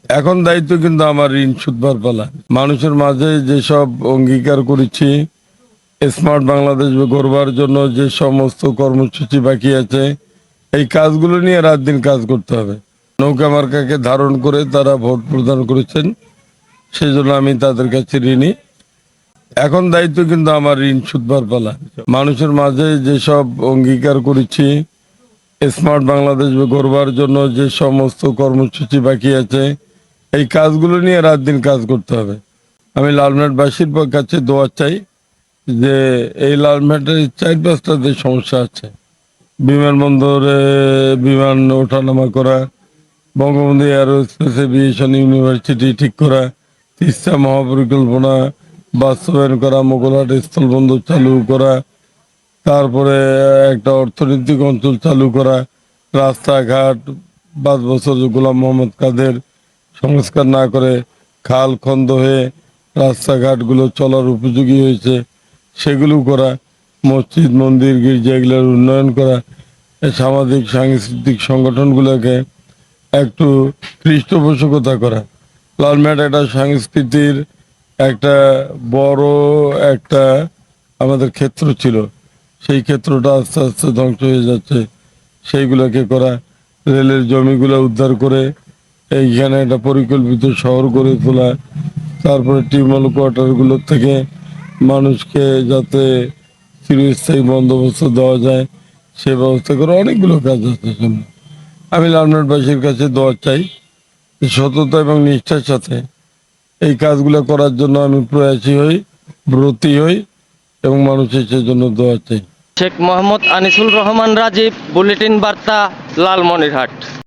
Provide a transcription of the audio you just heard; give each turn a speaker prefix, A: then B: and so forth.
A: এখন দায়িত্ব কিন্তু আমার ঋণ সুদবার পালা। মানুষের মাঝে যেসব অঙ্গীকার করেছি, স্মার্ট বাংলাদেশ গড়বার জন্য যে সমস্ত কর্মসূচি বাকি আছে, এই কাজগুলো নিয়ে রাত দিন কাজ করতে হবে। নৌকা মার্কাকে ধারণ করে তারা ভোট প্রদান করেছেন, সেই জন্য আমি তাদের কাছে ঋণী। এখন দায়িত্ব কিন্তু আমার ঋণ সুদবার পালা। মানুষের মাঝে যেসব অঙ্গীকার করেছি, স্মার্ট বাংলাদেশ গড়বার জন্য যে সমস্ত কর্মসূচি বাকি আছে, এই কাজগুলো নিয়ে রাত দিন কাজ করতে হবে। আমি লালমেটবাসীর কাছে দোয়া চাই যে এই লালমেটের 4-5টা যে সমস্যা আছে, বিমানবন্দরে বিমান ওঠানামা করা, বঙ্গবন্ধু এয়ারোস্পেস এভিয়েশন ইউনিভার্সিটি ঠিক করা, তিস্তা মহাপরিকল্পনা বাস্তবায়ন করা, মোগলহাট স্থলবন্দর চালু করা, তারপরে একটা অর্থনৈতিক অঞ্চল চালু করা, রাস্তাঘাট 5 বছর গোলাম মোহাম্মদ কাদের সংস্কার না করে খাল খন্দ হয়ে রাস্তাঘাটগুলো চলার উপযোগী হয়েছে, সেগুলো করা, মসজিদ মন্দির গির্জা এগুলোর উন্নয়ন করা, সামাজিক সাংস্কৃতিক সংগঠনগুলোকে একটু পৃষ্ঠপোষকতা করা। লালমেট একটা সংস্কৃতির একটা বড় একটা আমাদের ক্ষেত্র ছিল, সেই ক্ষেত্রটা আস্তে আস্তে ধ্বংস হয়ে যাচ্ছে, সেইগুলোকে করা। রেলের জমিগুলো উদ্ধার করে এইখানে একটা পরিকল্পিত শহর গড়ে তোলা, তারপরে টিউবওয়েল কোয়ার্টারগুলোর থেকে মানুষকে যাতে চিরস্থায়ী বন্দোবস্ত দেওয়া যায় সে ব্যবস্থা করে অনেকগুলো কাজ আছে সামনে। আমি লালমেটবাসীর কাছে দোয়া চাই, সততা এবং নিষ্ঠার সাথে এই কাজগুলো করার জন্য আমি প্রয়াসী হই, ব্রতী হই এবং মানুষের সেজন্য দোয়া চাই।
B: শেখ মোহাম্মদ আনিসুল রহমান রাজীব, বুলেটিন বার্তা, লালমনিরহাট।